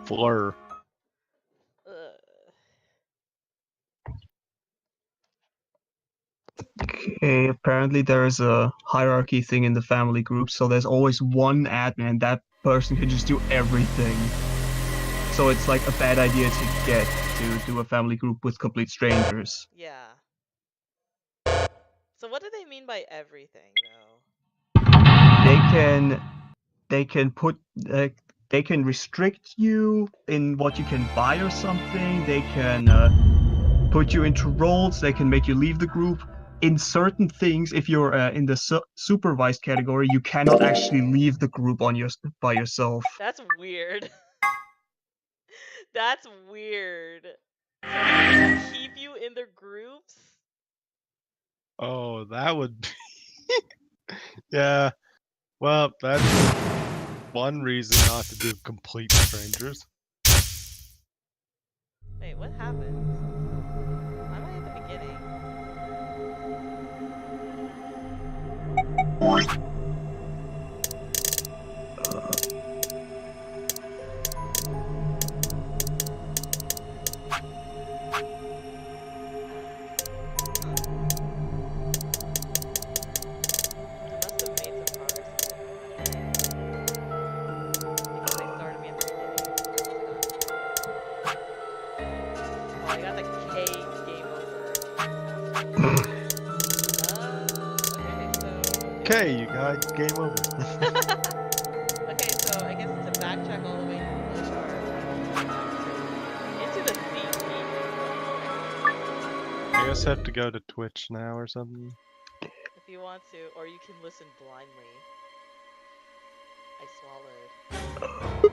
Fleur. Okay, apparently there is a hierarchy thing in the family group, so there's always one admin, and that person can just do everything. So it's like a bad idea to do a family group with complete strangers. Yeah. So what do they mean by everything, though? They can restrict you in what you can buy or something. They can put you into roles. They can make you leave the group. In certain things, if you're in the supervised category, you cannot actually leave the group by yourself. That's weird. That's weird. So they keep you in their groups? Oh, that would be... Yeah. Well, that's one reason not to do complete strangers. Wait, what happened? Why am I at the beginning? Okay, you guys, game over. Okay, so I guess to backtrack all the way into the CP. I guess I have to go to Twitch now or something. If you want to, or you can listen blindly. I swallowed.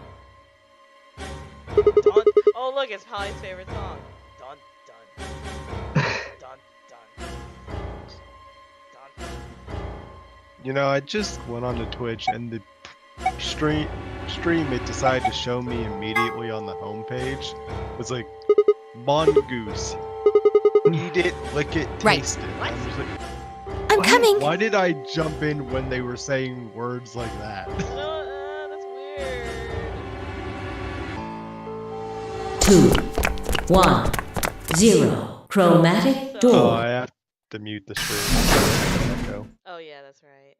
Dun. Oh look, it's Polly's favorite song. Dun dun. Dun dun. Dun. You know, I just went on to Twitch and the stream it decided to show me immediately on the homepage was like mongoose. Eat it, lick it, taste it. I was like, I'm coming. Why did I jump in when they were saying words like that? That's weird. 2, 1, 0. Chromatic door. Oh, I have to mute the stream. Echo. Oh yeah, that's right.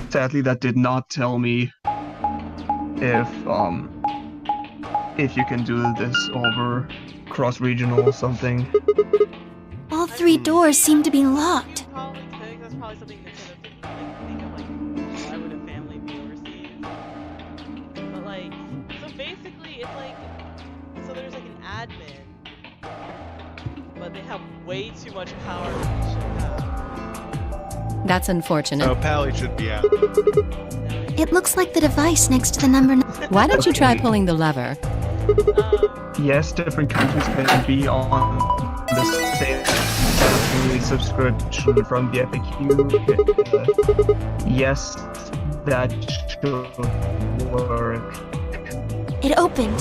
Sadly, that did not tell me if you can do this over cross-regional or something. All 3 doors seem to be locked. I think that's probably something Nintendo didn't think of, like, why would a family be overseas? But like, so basically it's like, so there's like an admin, but they have way too much power than they should have. That's unfortunate. So Pally should be out. It looks like the device next to the number. Why don't you try pulling the lever? Yes, different countries can be on the same family subscription from the FAQ. Yes, that should work. It opened.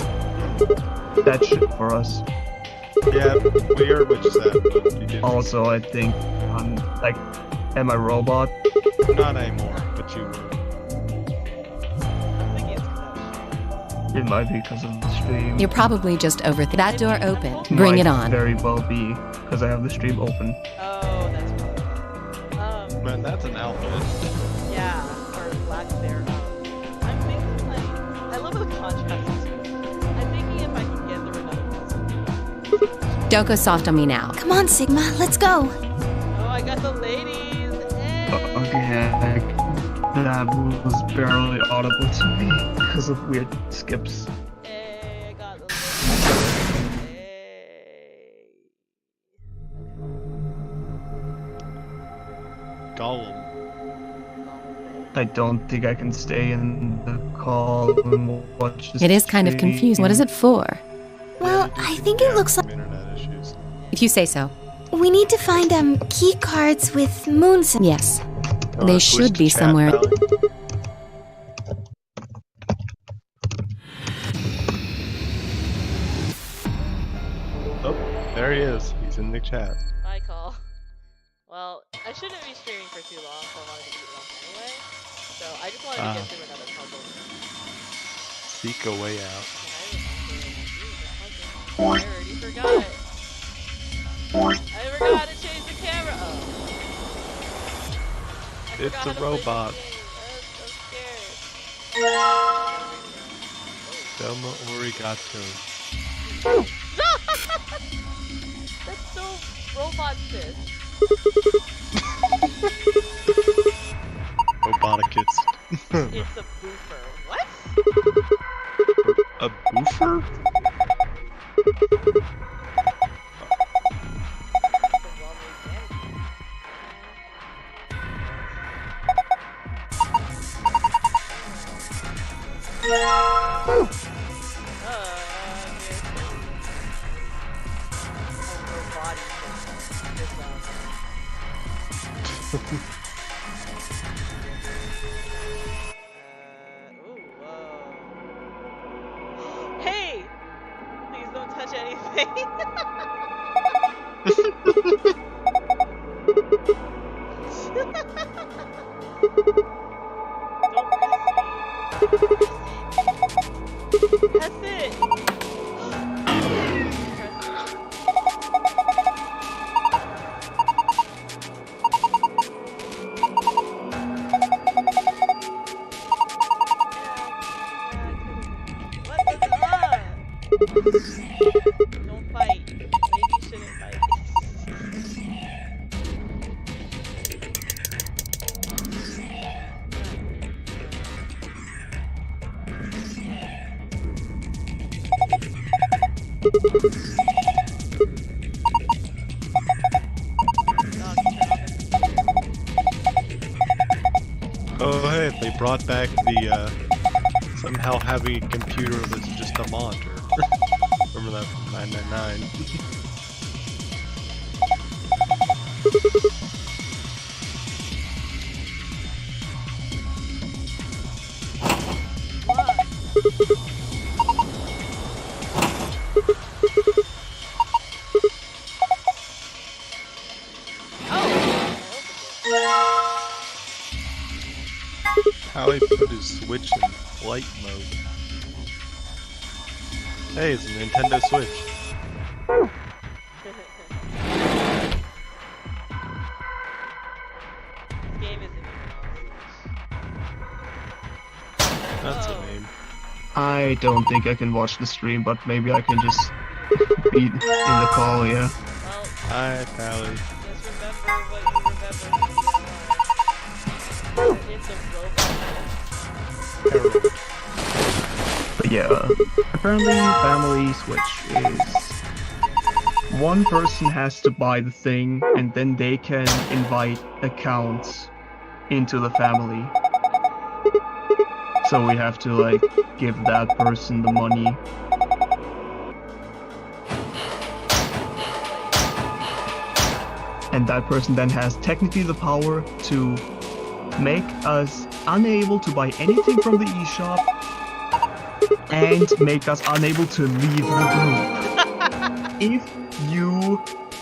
That should for us. Yeah, we heard what you said, but you didn't. Also, I think am I robot? Not anymore, but you were. It might be because of the stream. You're probably just over that door open. Bring it on. Very well be because I have the stream open. Oh, that's probably. Man, that's an outfit. Yeah, or lack thereof. I'm thinking like, I love the contrast. I'm thinking if I can get through another puzzle. Don't go soft on me now. Come on, Sigma, let's go. Oh, I got the ladies. Hey. Okay, that was barely audible to me because of weird skips. Hey, I got the ladies. Hey. Gollum. I don't think I can stay in the call and watch this. It is kind of confusing. What is it for? Well, I think it looks like Internet issues. If you say so. we need to find key cards with moons. Yes. Oh, They switch should to be chat, somewhere. Pally. Oh, there he is. He's in the chat. Bye, call. Well, I shouldn't be streaming for too long, so I wanted to keep it long anyway. So I just wanted wanted to get through another puzzle. Seek a way out. I already forgot. I forgot to change the camera. Oh. It's a robot. I'm scared. Domo Origato. That's so robot sis. Roboticist. It's a boofer. What? A boofer? Hey! Please don't touch anything. Don't press me. That's it. Don't fight. Maybe you shouldn't fight. Oh hey, they brought back the somehow having a computer that's just a monitor. Remember that from 999? How he put his Switch in flight mode. Hey, it's a Nintendo Switch. This game isn't even on That's Oh. a name. I don't think I can watch the stream, but maybe I can just be in the call, yeah. Well, Hi, Pally. just remember what you remember from VLR. It's a robot. Harold. But yeah, apparently family switch is one person has to buy the thing and then they can invite accounts into the family. So we have to like give that person the money. And that person then has technically the power to make us unable to buy anything from the eShop and make us unable to leave the group. If you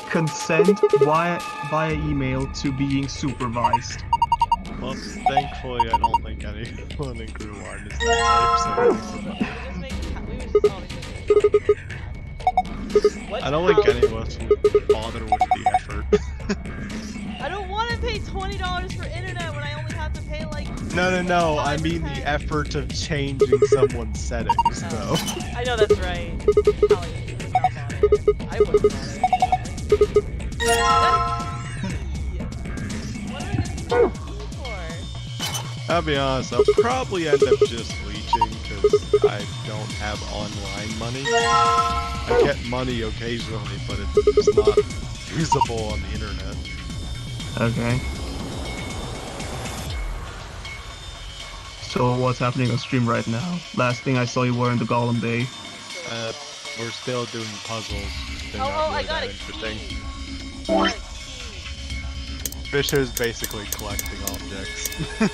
consent via email to being supervised. Well, thankfully, I don't think anyone in Grewinds is that type, so I don't think any of us would bother with the effort. I don't want to pay $20 for internet when I only have to pay like. No, I mean the 5%. effort of changing someone's settings, though. I know that's right. Holly would not bought it. I wouldn't bought it. I got a key. What am I gonna use the key for? I'll be honest, I'll probably end up just leeching because I don't have online money. I get money occasionally, but it's not usable on the internet. Okay. So what's happening on stream right now? Last thing I saw you were in the Golem Bay. We're still doing puzzles. They're Oh, not I really got that a interesting. key. I got a key. Fisher's basically collecting objects. I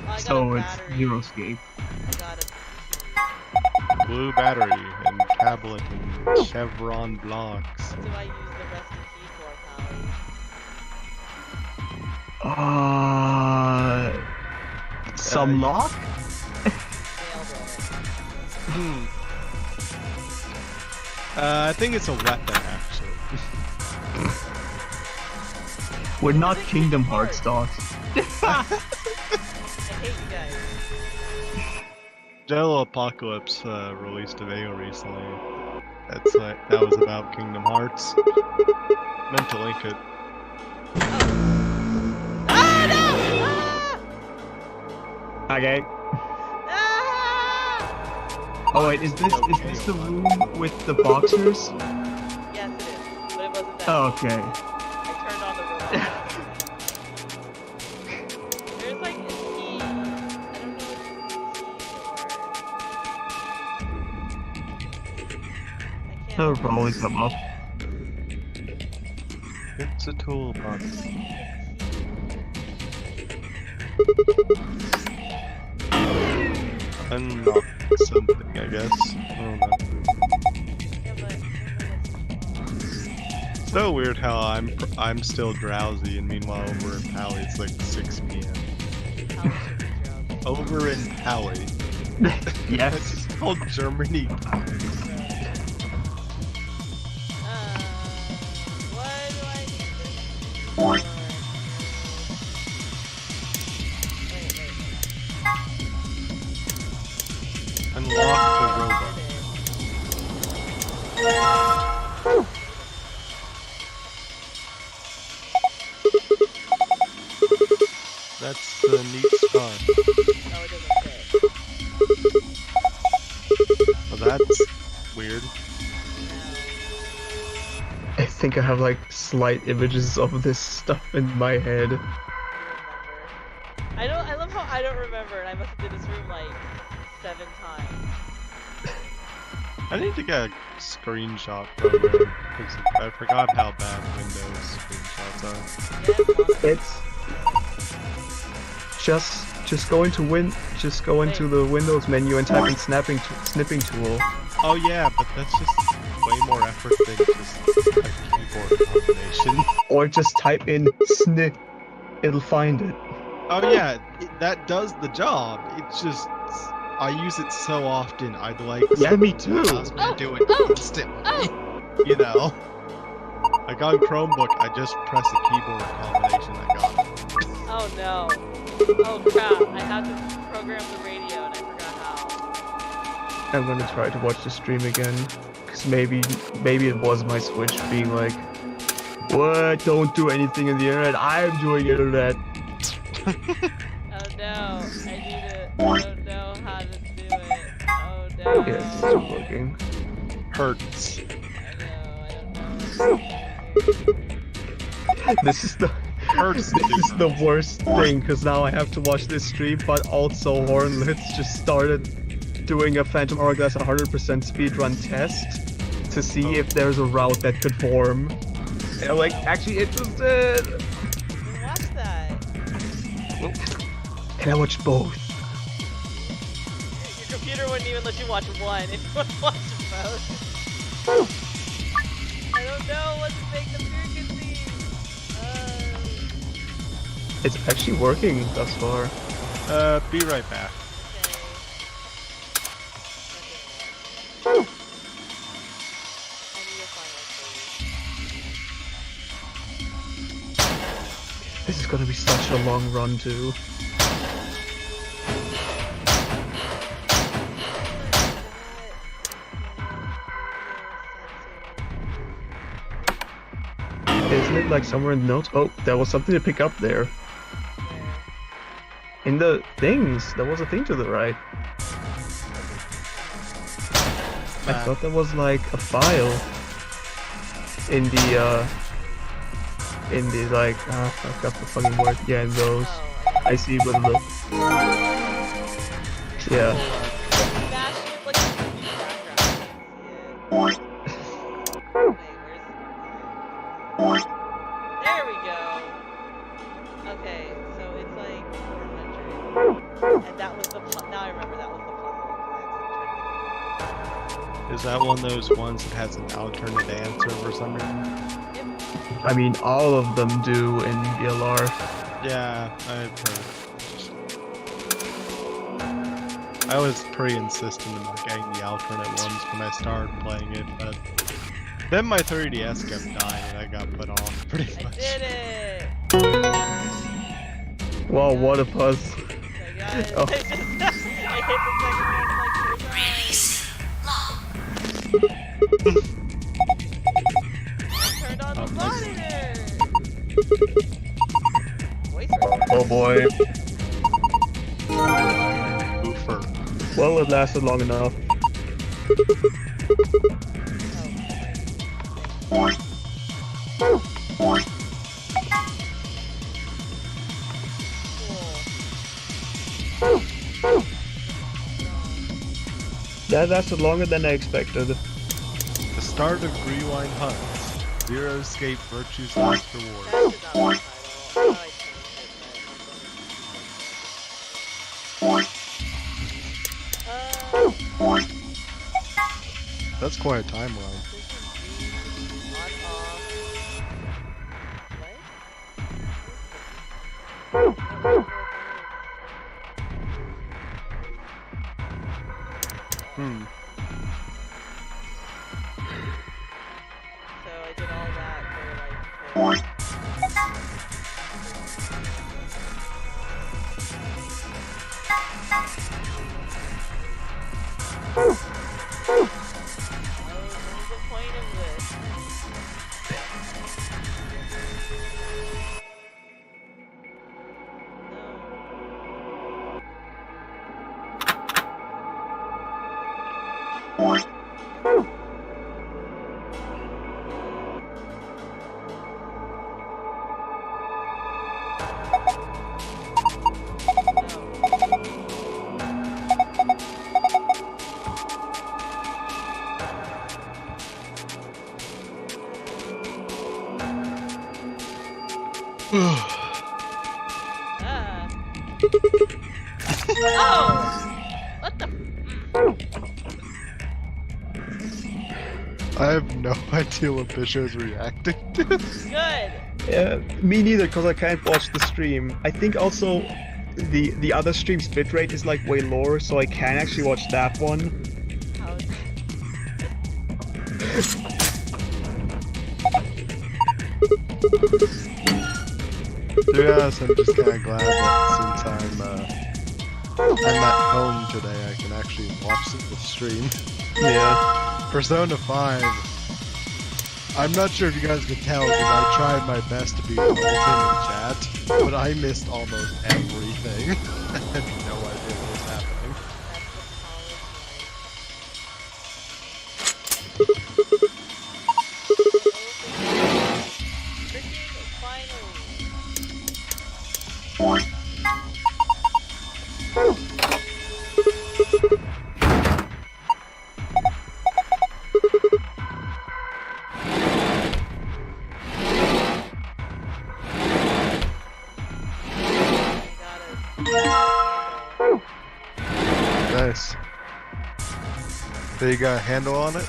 got So a it's battery. Euroscape. I got a Blue battery and tablet and chevron blocks. What do I use the rusty key for, Pally? some luck. Nailed it. I think it's a weapon, actually. We're not Kingdom Hearts dogs. I hate you guys. Jello Apocalypse released a video recently. That was about Kingdom Hearts. Meant to link it. Ah, no! Okay. Ah! Oh wait, is this the room with the boxers? Yes, it is. But it wasn't that. Oh, okay. I turned on the robot. There's like a key. I don't know if it's a key or. I can't. It'll probably come up. It's a toolbox. Unlock something, I guess. I don't know. Yeah, but. So weird how I'm still drowsy, and meanwhile over in Pally it's like 6 p.m. Over in Pally. Yes. It's called Germany. What do I need this for? Wait. Unlock the robot. That's a neat spot. Oh, it doesn't fit. Well, that's weird. I think I have like slight images of this stuff in my head. I love how I don't remember, and I must have did this room like 7 times. I need to get a screenshot program because I forgot how bad Windows screenshots are. It's just go into the Windows menu and type in snipping tool. Oh yeah, but that's just way more effort than just a keyboard combination. Or just type in snip. It'll find it. Oh yeah, that does the job. It's just I use it so often. I'd like Yeah, me too. to do it instantly. You know, like on Chromebook, I just press a keyboard combination. I got it. Oh no. Oh crap, I had to program the radio and I forgot how. I'm gonna try to watch the stream again, cause maybe it was my Switch being like, "What? Don't do anything in the internet. I'm doing internet." Oh no, I don't know how to do it. Oh no. Yes, it's working. Hurts. I don't know. This is the worst thing, because now I have to watch this stream, but also Hornlitz just started doing a Phantom Hourglass 100% speedrun test to see if there's a route that could form. And I'm like, actually interested. Then watch that. Can I watch both? Your computer wouldn't even let you watch one if you want to watch both. I don't know what to make the frequency. It's actually working thus far. Be right back. Okay. I need to find one for you. This is gonna be such a long run too. Isn't it like somewhere in the notes? Oh, there was something to pick up there. In the things, there was a thing to the right. I thought there was like a file in the like, I forgot the fucking word. Yeah, in those. I see, but look. Yeah. Smash with like a background. There we go. Okay, so it's like 400. And that was the now I remember that was the puzzle. Is that one of those ones that has an alternate answer for some reason? I mean, all of them do in VLR. Yeah, I've heard. I was pretty insistent about getting the alternate ones when I started playing it, but then my 3DS kept dying and I got put off pretty I much. did it! Wow, what a puzzle. I got it. Oh. I hit the second one like 4 times. Turned on the monitor! Voice recorder. Oh boy. Oofer. Well, it lasted long enough. That lasted longer than I expected. The start of Grewinds Hunts. Zero Escape Virtue's Last Reward. That is not the title. That's quite a timeline. So I did all that for like. What was the point of this? Oh! What the? I have no idea what Bishop's reacting to. Good! Yeah, me neither, because I can't watch the stream. I think also the other stream's bitrate is like way lower, so I can actually watch that one. How is To be honest, I'm just kind of glad that since I'm at home today, I can actually watch the stream. Yeah. Persona 5. I'm not sure if you guys can tell because I tried my best to be open in chat, but I missed almost everything. I had no idea what was happening. freaking finally? Nice. So you got a handle on it?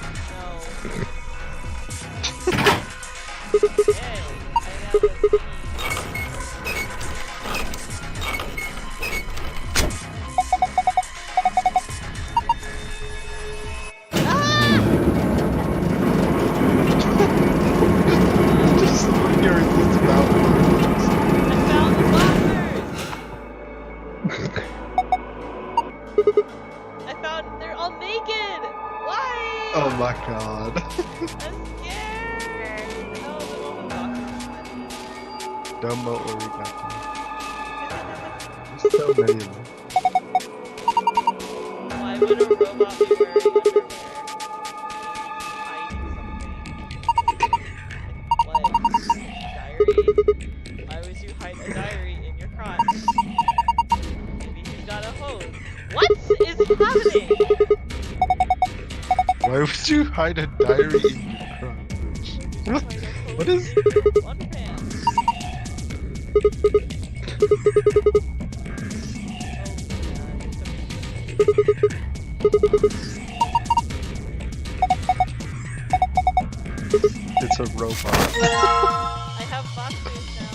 Just hearing this about They're all naked! Why? Oh my god. I'm scared! No, the woman boxes is funny. Don't moat where we got them. There's so many of them. Why would a robot be wearing underwear? Hiding something. What? Diary? Why would you hide a diary in your crotch? Maybe he's got a hose. What is happening? Why would you hide a diary in your crotch? What is... It's a robot. I have boxers now.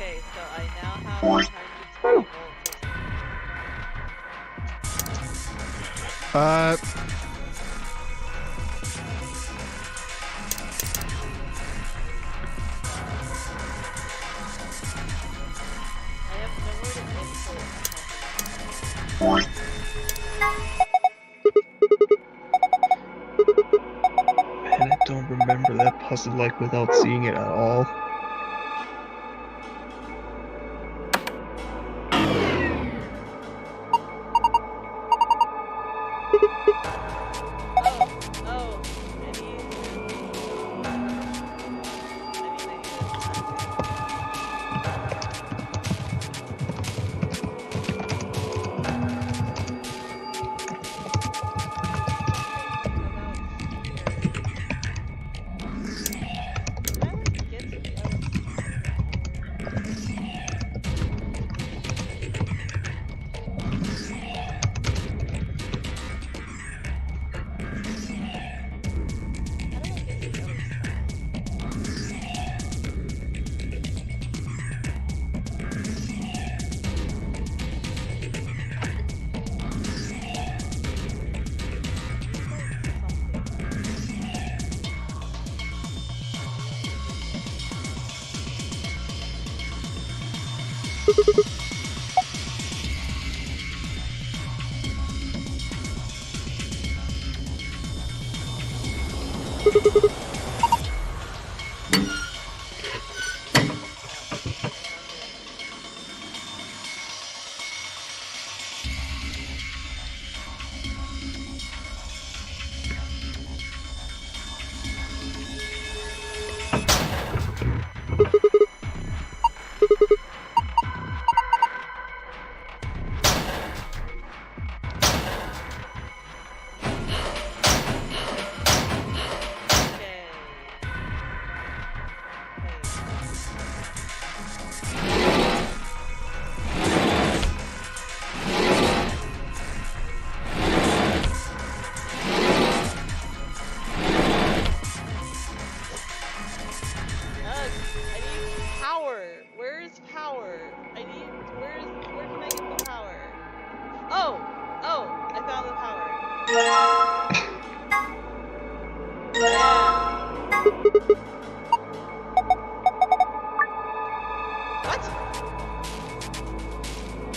Okay, so I now have 120 volts. I have nowhere to input a healthy. Man, I don't remember that puzzle like without seeing it at all. Oh,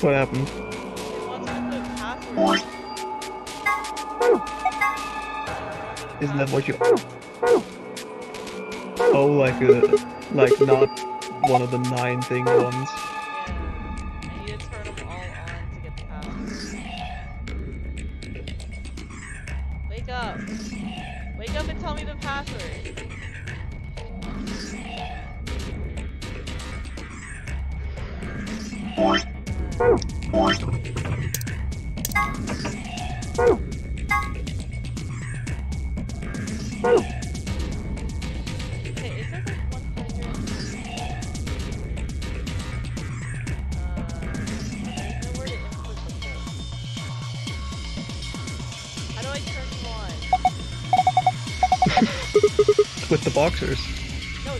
What happened? Isn't that what you... Oh, like not one of the 9 thing ones. Yeah, I need to turn them all on to get the password. Wake up! Wake up and tell me the password! Okay, it says like 100. There's nowhere to input the volt. How do I turn you on? With the boxers. No,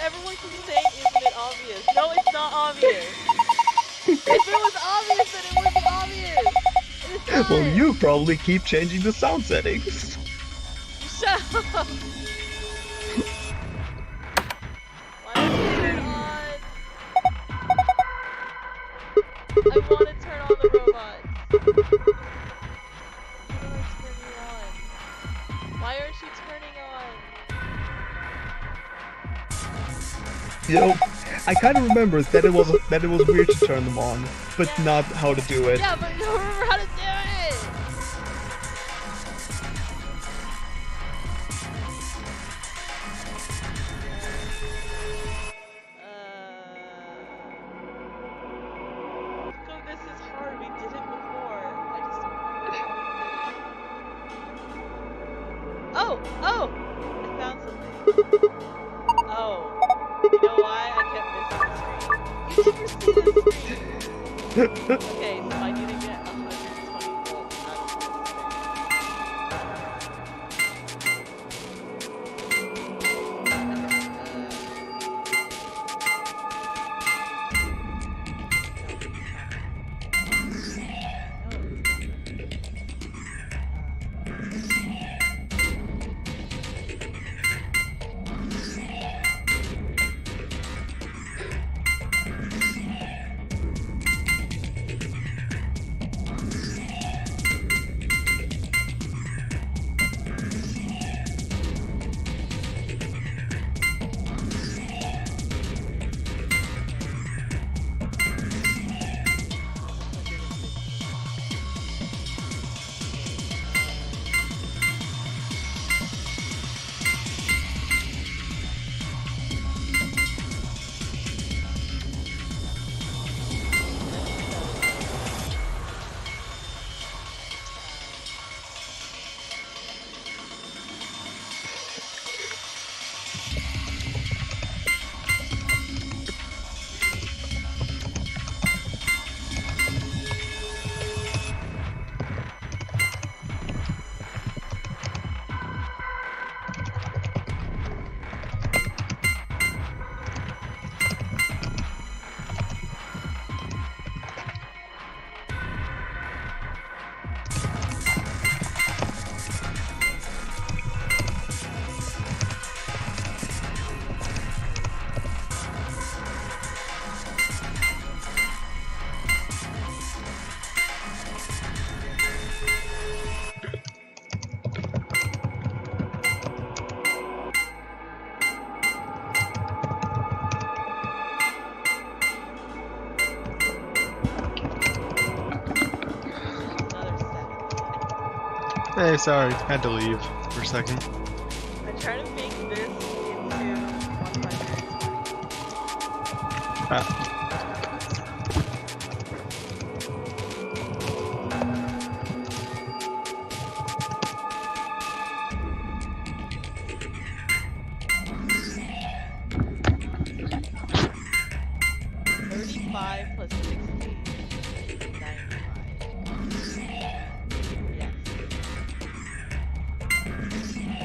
everyone keeps saying, isn't it obvious? No, it's not obvious. If it was obvious, then it would be obvious. It's not. Well, you probably keep changing the sound settings. Shut up. Why don't you turn on? I want to turn on the robots. How do I turn you on? Why aren't you turning on? You know, I kind of remember that it was weird to turn them on, but Yeah. not how to do it. Yeah, but I don't remember how to do it. So this is hard. We did it before. I just don't remember how we did it. Oh! I found something. Oh. You know why I kept missing the screen? You never see the screen! Okay, so I need to get 120 volts out of this thing. Hey, sorry, had to leave for a second. I'm trying to make this into 120. Ah, 35 plus 60. 95. Yes. 110.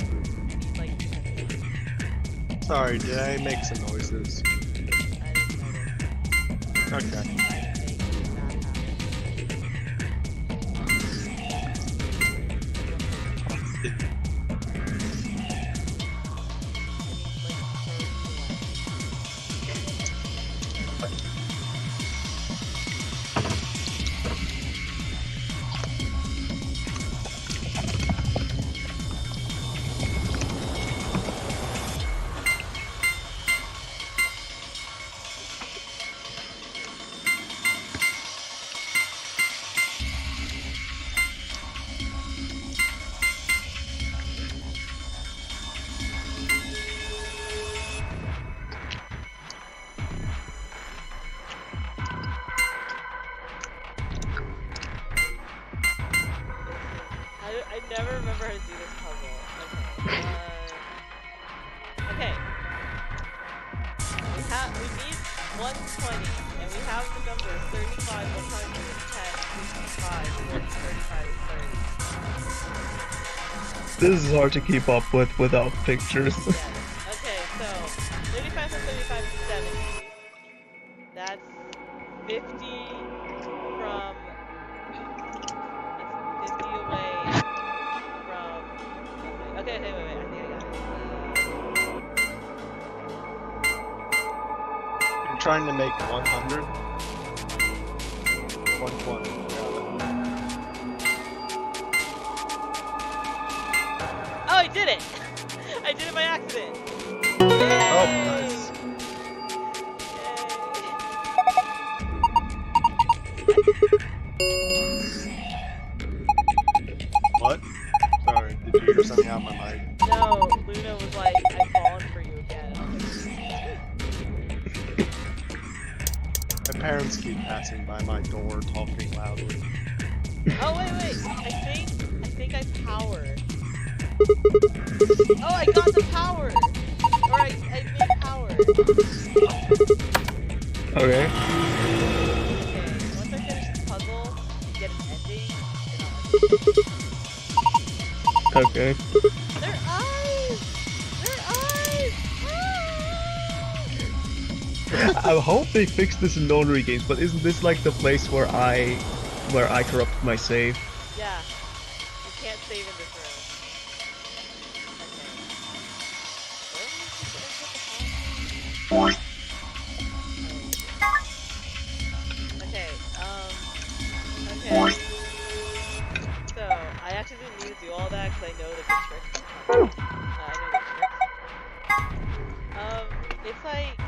I need like 10. sorry, did I make some noises? I didn't notice. Okay. I didn't make that happen. I never remember how to do this puzzle. Okay. We need 120, and we have the numbers 35, 110, 65, 40, 35, and 30. This is hard to keep up with without pictures. Yes. Okay, so 35 plus 35 is 70. That's 50 from. That's 50 away from. Okay, wait. I think I got it. You're trying to make 100? 120. Got Oh, I did it! I did it by accident. it. Oh, nice. What? Sorry, did you hear something out of my mic? No, Luna was like, I've fallen for you again. And I was like, My parents keep passing by my door talking loudly. oh wait. I think I powered. Oh, I got the power. Or I made power. Okay. Okay, once I finish this puzzle, get an ending, and I'll Okay. Their eyes! Their eyes! Ah! I hope they fix this in laundry games, but isn't this like the place where I corrupted my save? Yeah. You can't save in this room. Okay. Okay, so, I actually didn't need to do all that because I know the good tricks. I know the tricks. It's like,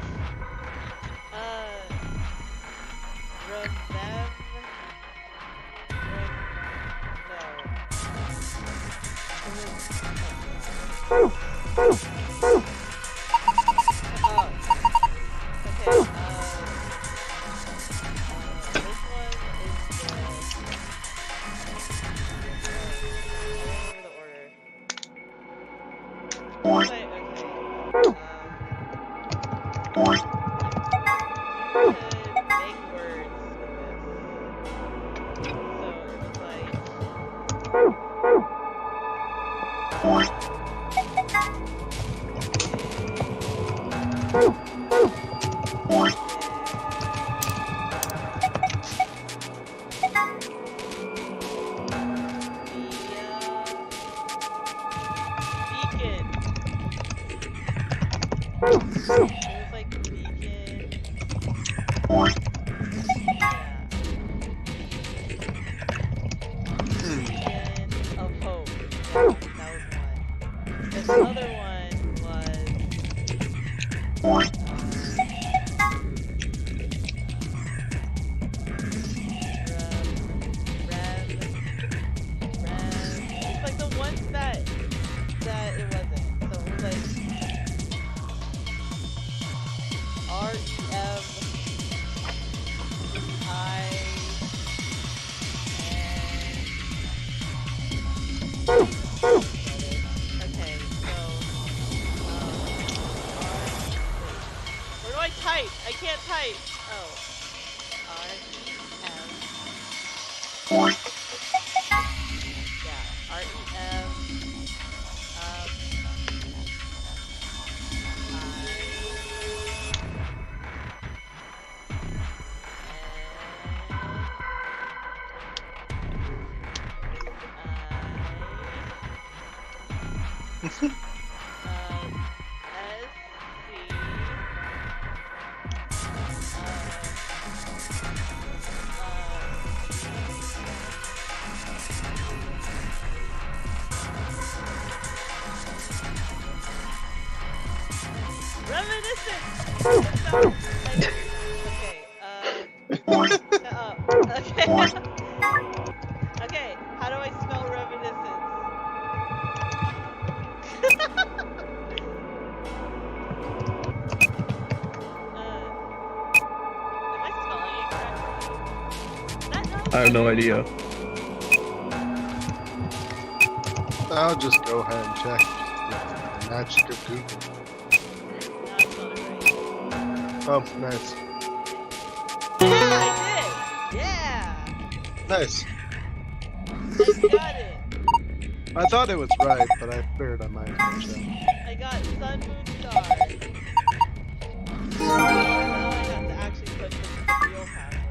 type. Oh. R-E-M. Yeah, R-E-M. Reminiscence! Okay, okay, how do I spell reminiscence? Am I spelling it correctly? That not I have no idea. I'll just go ahead and check. The magic of Google. No, I spelled it right. Oh, nice. Yeah, I did! Yeah! Nice. I got it! I thought it was right, but I figured I might have to check. I got sun, moon, star. Now I have to actually put the real password.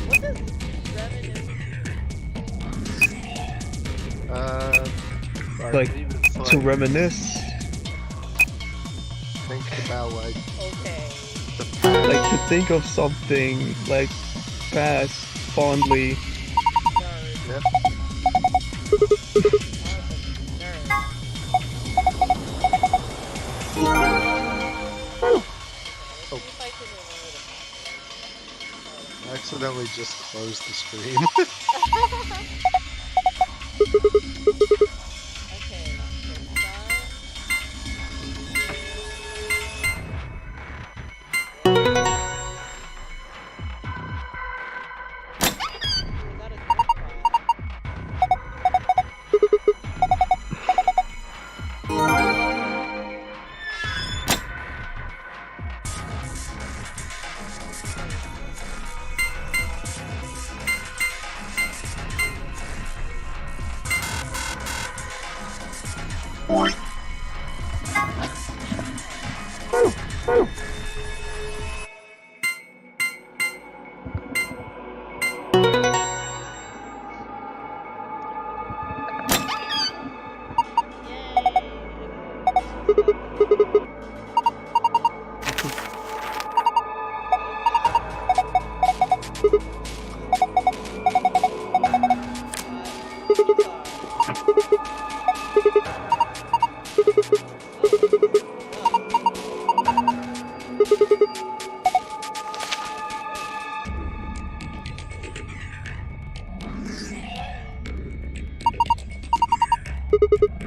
What does reminisce I Like, believe it's To reminisce, think about like do? Okay. the past. like to think of something like past fondly. Nerd. Yep. Nerd. Oh. See if I can remember the password. I accidentally just closed the stream. Okay,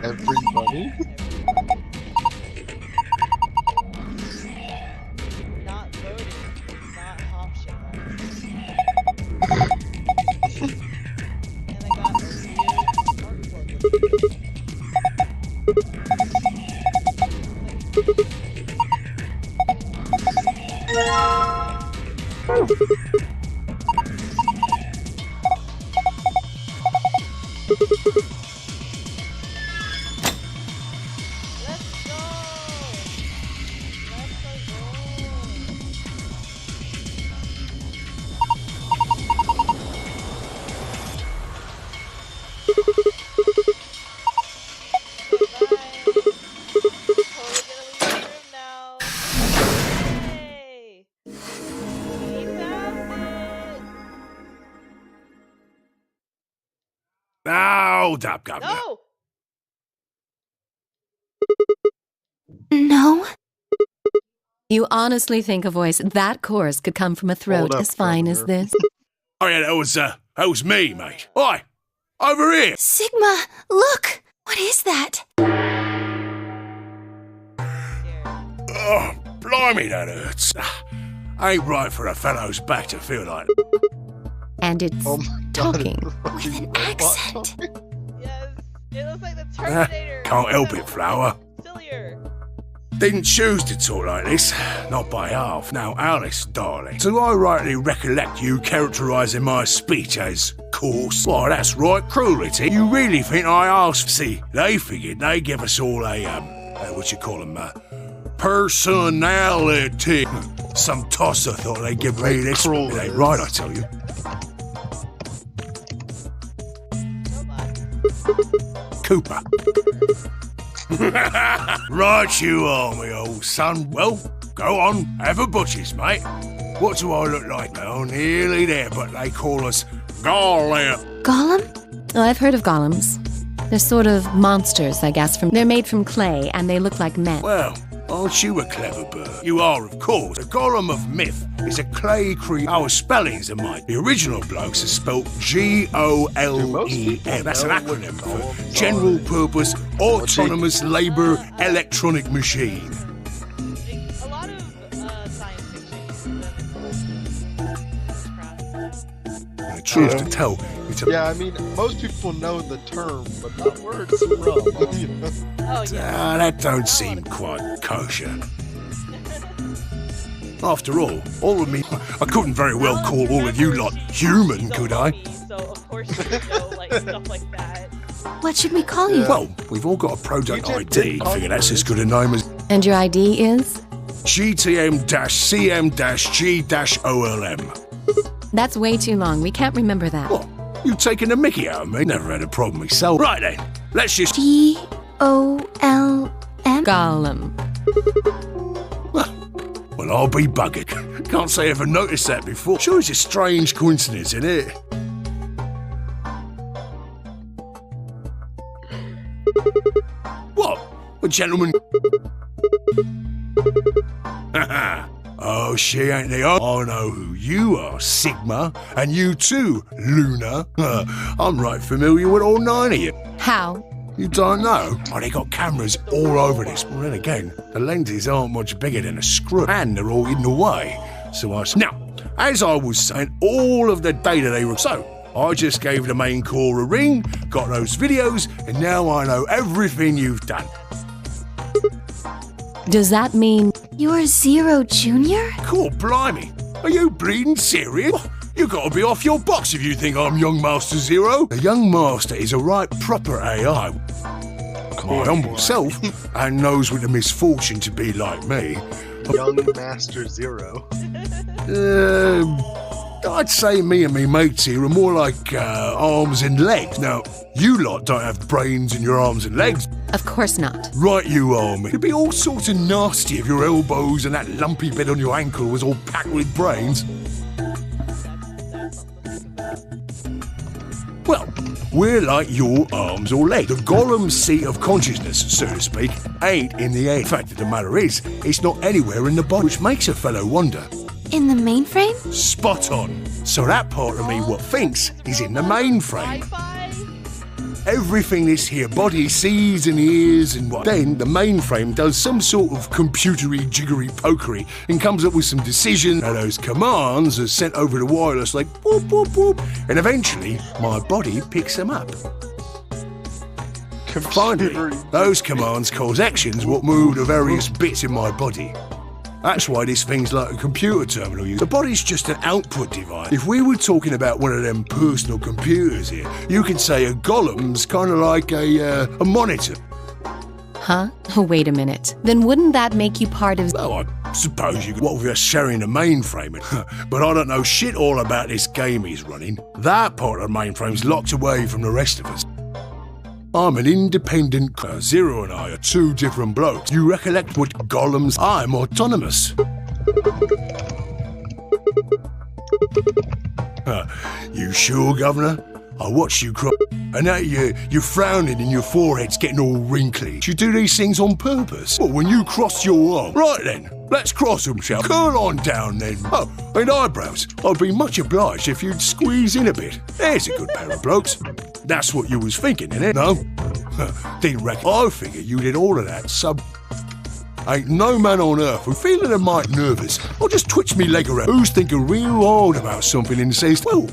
Everybody? not voting, not option. And I got a weird smart plug Let's go! Let's go! Hold up, Governor. No! No? You honestly think a voice that coarse could come from a throat Hold up, as fine as Governor. this? Oh yeah, that was me, mate. Oi, over here. Sigma, look! What is that? Oh, blimey, that hurts. Ain't right for a fellow's back to feel like. And it's Oh my talking. With an accent. Yes, it looks like the Terminator. Can't help it, Flower. Sillier. Didn't choose to talk like this, not by half. Now, Alice, darling, do I rightly recollect you characterising my speech as coarse? Why, that's right cruelty. You really think I asked? See, they figured they give us all a, what you call them, personality. Some tosser thought they'd give me this. It ain't right, I tell you. Cooper. Right you are, me old son. Well, go on, have a butchers, mate. What do I look like now? Nearly there, but they call us Golem. Gollum? Oh, I've heard of golems. They're sort of monsters, I guess. They're made from clay, and they look like men. Well, aren't you a clever bird? You are, of course. The Golem of myth is a clay creature. Our spellings are mine. The original blokes are spelt G-O-L-E-M. That's an acronym for General Purpose Autonomous Labour Electronic Machine. A lot of science fiction The truth to tell, it's a... Yeah, I mean, most people know the term, but not where it's from. You know? Oh, yeah. that don't seem quite kosher. After all of me, I couldn't very well call all of you lot human, could I? So, of course, you would know, like, stuff like that. What should we call you? Well, we've all got a product ID. I figure that's as good a name as And your ID is? GTM-CM-G-OLM. That's way too long. We can't remember that. What? You taking the mickey out of me? Never had a problem myself. Right then, let's just... G-O-L-M? Gollum. Well, I'll be buggered. Can't say I ever noticed that before. Sure, it's a strange coincidence, isn't it? What? A gentleman... Oh, she ain't the... I know who you are, Sigma. And you too, Luna. I'm right familiar with all 9 of you. How? You don't know? Oh, they got cameras all over this. Well, then again, the lenses aren't much bigger than a screw, and they're all hidden away. So Now, as I was saying, all of the data they were... So, I just gave the main core a ring, got those videos, and now I know everything you've done. Does that mean... You're Zero Junior? Cool, blimey. Are you bleeding serious? You gotta be off your box if you think I'm Young Master Zero. The Young Master is a right proper AI. My humble self, and knows with the misfortune to be like me. Young Master Zero. I'd say me and me mates here are more like arms and legs. Now, you lot don't have brains in your arms and legs. Of course not. Right you are, me. It'd be all sorts of nasty if your elbows and that lumpy bit on your ankle was all packed with brains. Well, we're like your arms or legs. The Golem's seat of consciousness, so to speak, ain't in the head. The fact of the matter is, it's not anywhere in the body, which makes a fellow wonder. In the mainframe? Spot on. So that part of me what thinks is in the mainframe. Wi-Fi? Everything this here body sees and hears and what. Then the mainframe does some sort of computery jiggery pokery and comes up with some decisions. And those commands are sent over the wireless like boop, boop, boop. And eventually my body picks them up. Finally, those commands cause actions what move the various bits in my body. That's why this thing's like a computer terminal. The body's just an output device. If we were talking about one of them personal computers here, you could say a Golem's kind of like a monitor. Huh? Wait a minute. Then wouldn't that make you part of... Well, I suppose you could. What with us sharing the mainframe? But I don't know shit all about this game he's running. That part of the mainframe's locked away from the rest of us. I'm an independent... Zero and I are 2 different blokes. You recollect what Golems... I'm autonomous. You sure, Governor? I watched you cry. And now you're frowning and your forehead's getting all wrinkly. You do these things on purpose? Well, when you cross your arm... Right then, let's cross them, shall we? Curl on down then. Oh, and eyebrows. I'd be much obliged if you'd squeeze in a bit. There's a good pair of blokes. That's what you was thinking, innit? No? Didn't reckon. I figure you did all of that, Ain't no man on earth who feeling a mite nervous or just twitch me leg around who's thinking real hard about something and says, well,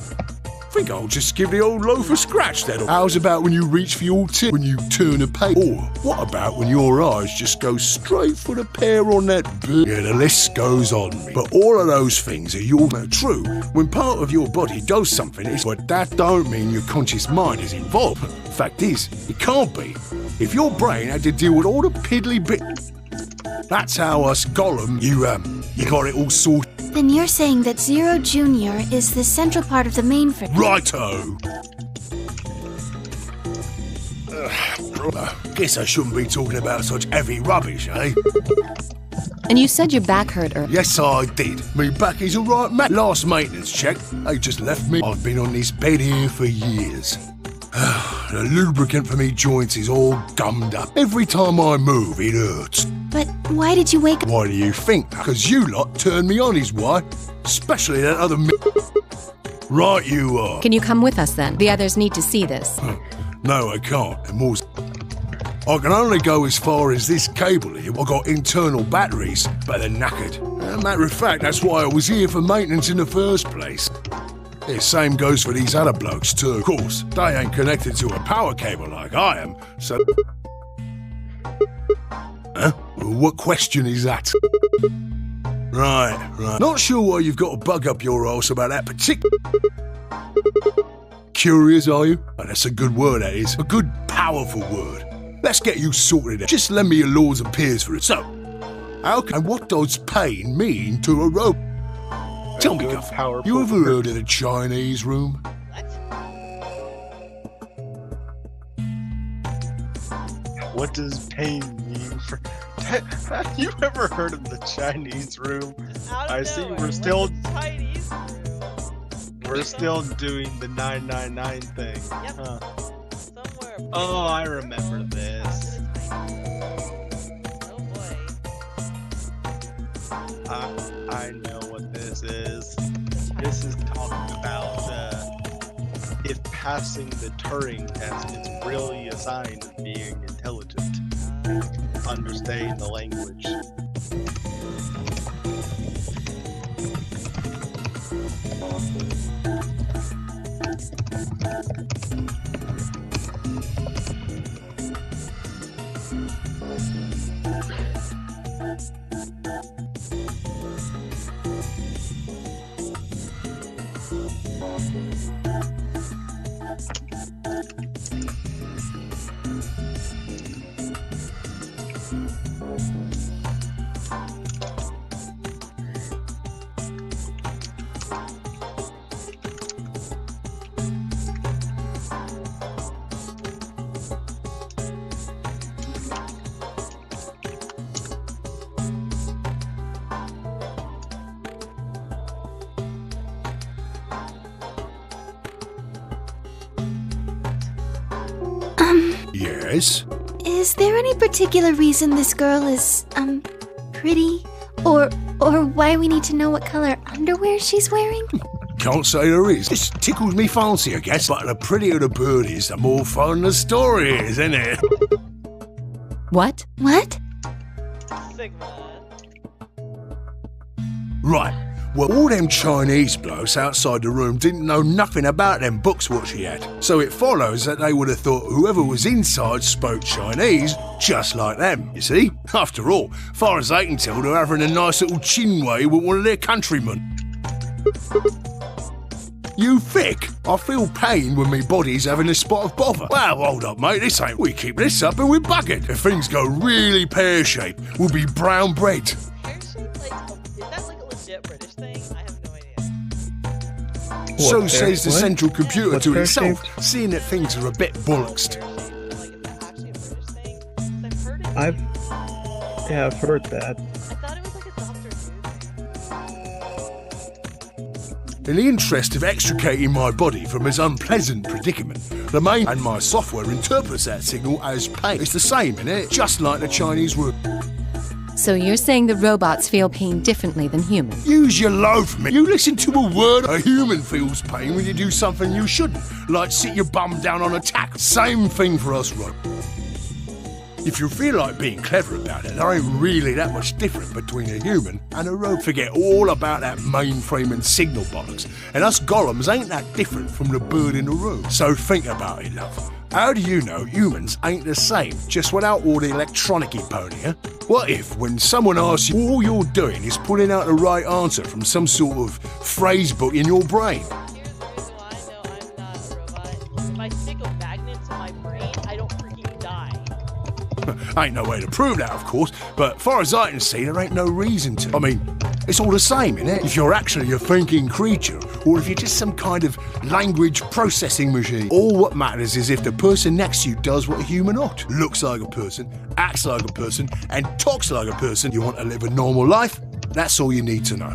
Think I'll just give the old loaf a scratch then. How's about when you reach for your tip when you turn a page? Or what about when your eyes just go straight for the pair on that bird? Yeah, the list goes on. But all of those things are your true. When part of your body does something, but that don't mean your conscious mind is involved. Fact is, it can't be. If your brain had to deal with all the piddly bits, that's how us Gollum, you got it all sorted. Then you're saying that Zero Junior is the central part of the mainframe. Righto! Guess I shouldn't be talking about such heavy rubbish, eh? And you said your back hurt earlier. Yes, I did. Me back is alright, mate. Last maintenance check, they just left me. I've been on this bed here for years. The lubricant for me joints is all gummed up. Every time I move, it hurts. But why did you wake up? Why do you think? Because you lot turned me on is why. Especially that other Right you are. Can you come with us then? The others need to see this. No, I can't. And more... I can only go as far as this cable here. I got internal batteries, but they're knackered. Matter of fact, that's why I was here for maintenance in the first place. The same goes for these other blokes too. Of course, they ain't connected to a power cable like I am, so... Huh? What question is that? Right. Not sure why you've got to bug up your arse about that particular... Curious, are you? Oh, that's a good word, that is. A good, powerful word. Let's get you sorted out. Just lend me your laws and peers for it. So, and what does pain mean to a robot? Tell me, Guff, you ever heard of the Chinese room? What does pain mean for... Have you ever heard of the Chinese room? I see we're still... Chinese room? We're still doing the 999 thing. Yep. Huh. Somewhere. Oh, I remember this. Oh boy. I know what this is. This is talking about if passing the Turing test is really a sign of being intelligent. Understanding the language. Yes? Is there any particular reason this girl is, pretty? Or why we need to know what color underwear she's wearing? Can't say there is. This tickles me fancy, I guess. But the prettier the bird is, the more fun the story is, isn't it? What? What? Sigma. Right. Well, all them Chinese blokes outside the room didn't know nothing about them books what she had. So it follows that they would have thought whoever was inside spoke Chinese just like them, you see? After all, far as they can tell, they're having a nice little chinway with one of their countrymen. You thick? I feel pain when me body's having a spot of bother. Well, hold up, mate, this ain't... We keep this up and we're buggered. If things go really pear-shaped, we'll be brown bread. Pear-shaped, like, is that like a legit British thing? I have no idea. So says the central computer What's to itself, pear-shaped? seeing that things are a bit bollocksed. Pear-shaped, like, is that actually a British thing? 'Cause I've heard it. I've heard that. I thought it was like a Doctor Who thing. In the interest of extricating my body from this unpleasant predicament, the main and my software interprets that signal as pain. It's the same, innit? Just like the Chinese word. So you're saying the robots feel pain differently than humans? Use your loaf, man. You listen to a word. A human feels pain when you do something you shouldn't, like sit your bum down on a tack. Same thing for us, right? If you feel like being clever about it, there ain't really that much different between a human and a rogue. Forget all about that mainframe and signal bollocks. And us golems ain't that different from the bird in the room. So think about it, love. How do you know humans ain't the same, just without all the electronic-y pony, huh? What if, when someone asks you, all you're doing is putting out the right answer from some sort of phrase book in your brain? Here's the reason why I know I'm not a robot. If I stick a magnet to my brain, I don't freaking die. Ain't no way to prove that, of course, but far as I can see, there ain't no reason to. I mean, it's all the same, innit? If you're actually a thinking creature, or if you're just some kind of language processing machine. All what matters is if the person next to you does what a human ought. Looks like a person, acts like a person, and talks like a person. You want to live a normal life? That's all you need to know.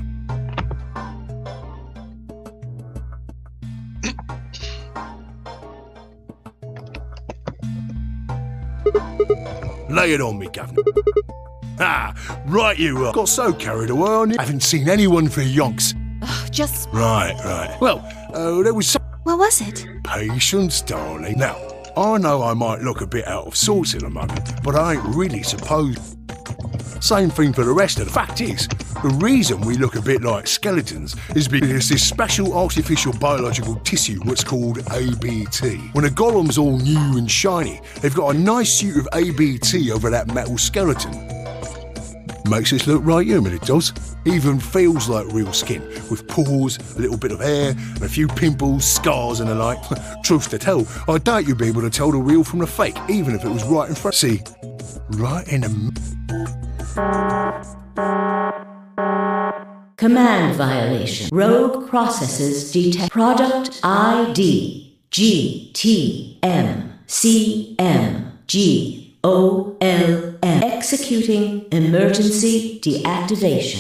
Lay it on me, Governor. Ah, right you are. Got so carried away on you. Haven't seen anyone for yonks. Just... Right. Well, there was some... What was it? Patience, darling. Now, I know I might look a bit out of sorts in a moment, but I ain't really supposed... Same thing for the rest of the fact is, the reason we look a bit like skeletons is because there's this special artificial biological tissue what's called ABT. When a golem's all new and shiny, they've got a nice suit of ABT over that metal skeleton. Makes us look right human, it does. Even feels like real skin, with pores, a little bit of hair, and a few pimples, scars and the like. Truth to tell, I doubt you'd be able to tell the real from the fake, even if it was right in front. See, right in the... Command violation. Rogue processes detect product ID GTMCMGOLM. Executing emergency deactivation.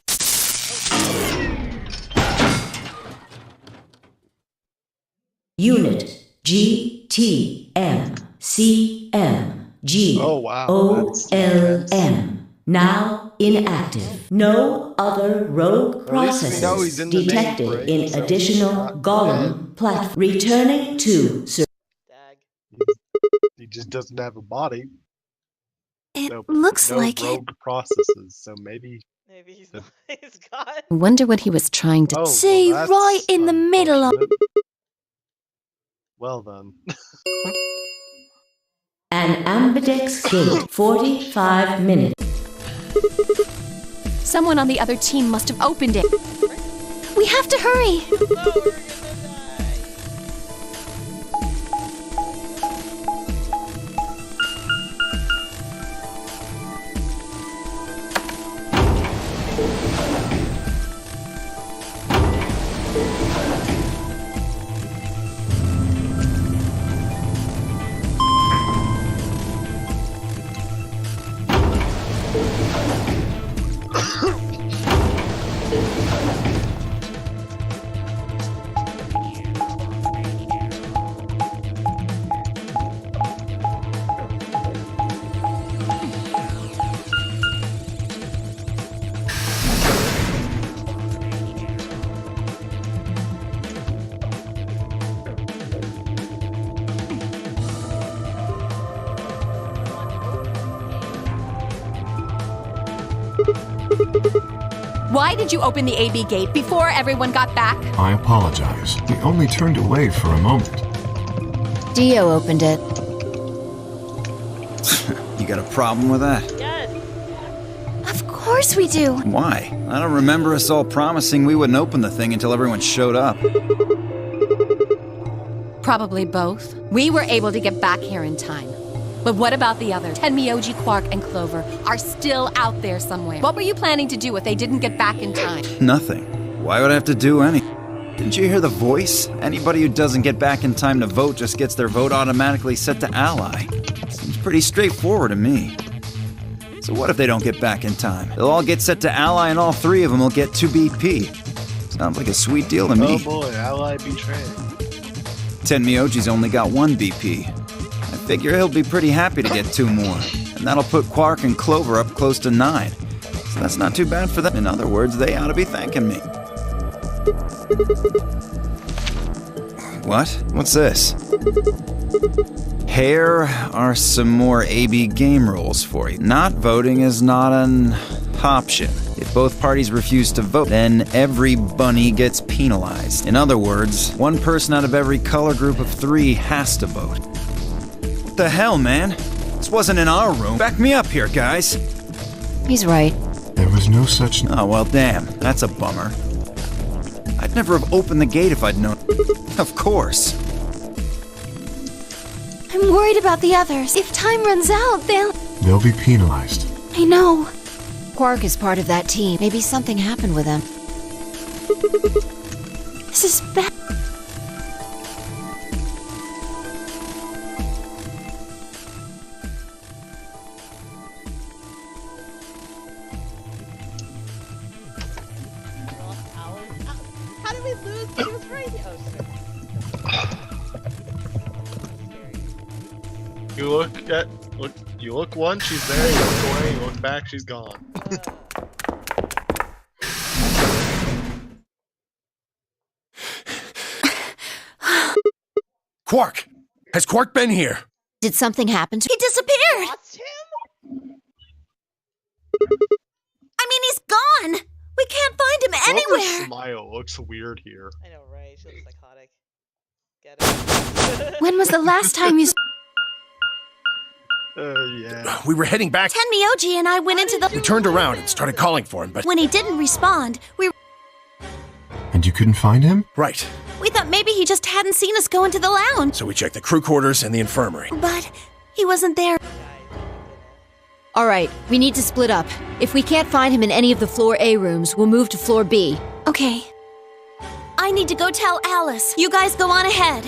Unit GTMCMGOLM. Now inactive. No other rogue processes detected in additional golem platform. Returning to Dag. He just doesn't have a body. It No, looks no like it. rogue processes, so maybe... Maybe he's not. He's got. Wonder what he was trying to... Oh, See, well, that's right in the middle of- unfortunate. Well then. an ambidex gate. 45 minutes. Someone on the other team must have opened it. We have to hurry. No, we're gonna die. Why did you open the AB gate before everyone got back? I apologize. We only turned away for a moment. Dio opened it. You got a problem with that? Yes. Of course we do. Why? I don't remember us all promising we wouldn't open the thing until everyone showed up. Probably both. We were able to get back here in time. But what about the others? Tenmyoji, Quark, and Clover are still out there somewhere. What were you planning to do if they didn't get back in time? Nothing. Why would I have to do anything? Didn't you hear the voice? Anybody who doesn't get back in time to vote just gets their vote automatically set to ally. Seems pretty straightforward to me. So what if they don't get back in time? They'll all get set to ally and all three of them will get 2 BP. Sounds like a sweet deal to me. Oh boy, ally betrayed. Tenmyoji's only got 1 BP. I figure he'll be pretty happy to get 2 more. And that'll put Quark and Clover up close to 9. So that's not too bad for them. In other words, they ought to be thanking me. What? What's this? Here are some more AB game rules for you. Not voting is not an option. If both parties refuse to vote, then every bunny gets penalized. In other words, one person out of every color group of 3 has to vote. What the hell, man? This wasn't in our room. Back me up here, guys. He's right. There was no such... Oh, well, damn. That's a bummer. I'd never have opened the gate if I'd known. Of course. I'm worried about the others. If time runs out, They'll be penalized. I know. Quark is part of that team. Maybe something happened with him. This is bad. How did we lose? He was right here. Oh, shit. You look once, she's there, you look away, you look back, she's gone. Quark! Has Quark been here? Did something happen to He disappeared! Lost him? I mean, he's gone! We can't find him Her anywhere! smile looks weird here. I know, right? She looks psychotic. Get it? When was the last time you... Yeah. We were heading back. Tenmyoji and I went into the... We turned around and started calling for him, but... When he didn't respond, And you couldn't find him? Right. we thought maybe he just hadn't seen us go into the lounge. So we checked the crew quarters and the infirmary. But he wasn't there. All right, we need to split up. If we can't find him in any of the floor A rooms, we'll move to floor B. Okay. I need to go tell Alice. You guys go on ahead.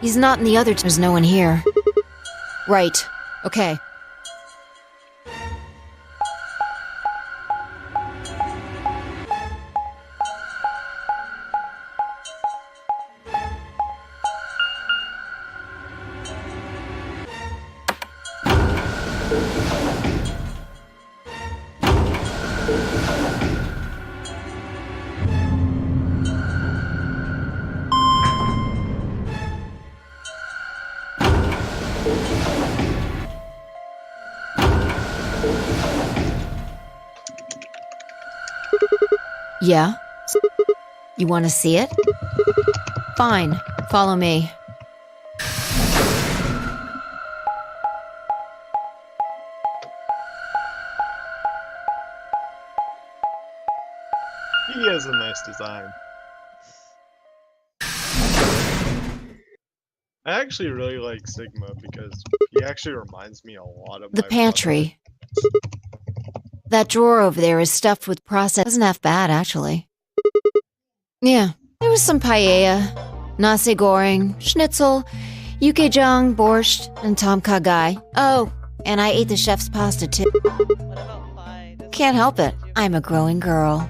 He's not in the other. There's no one here. Right. Okay. Yeah? You want to see it? Fine. Follow me. He has a nice design. I actually really like Sigma because he actually reminds me a lot of The my pantry. That drawer over there is stuffed with processed. Wasn't half bad, actually. Yeah, there was some paella, nasi goreng, schnitzel, yukejang, borscht, and tom kha gai. Oh, and I ate the chef's pasta too. What about pie? Can't help it. I'm a growing girl.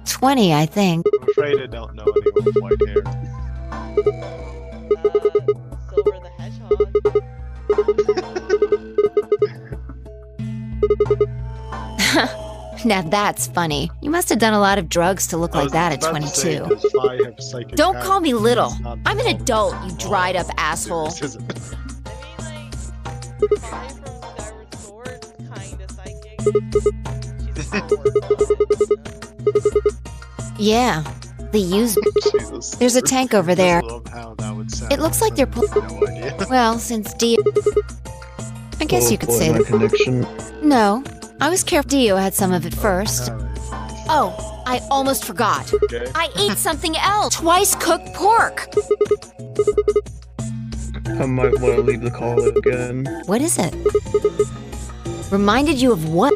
20, I think. I'm afraid I don't know anyone with white hair. Silver the Hedgehog. Now that's funny. You must have done a lot of drugs to look like that at 22. Don't call me little. I'm an adult, you dried up asshole. I mean, like, Pie from Skyward Sword is kinda psychic. She's a Yeah, the used. There's a tank over there. It looks like they're No idea. Well, since Dio. I guess you could say that. Connection. No, I was careful. Dio had some of it first. Oh, I almost forgot. Okay. I ate something else. Twice cooked pork. I might want to leave the call again. What is it? Reminded you of what?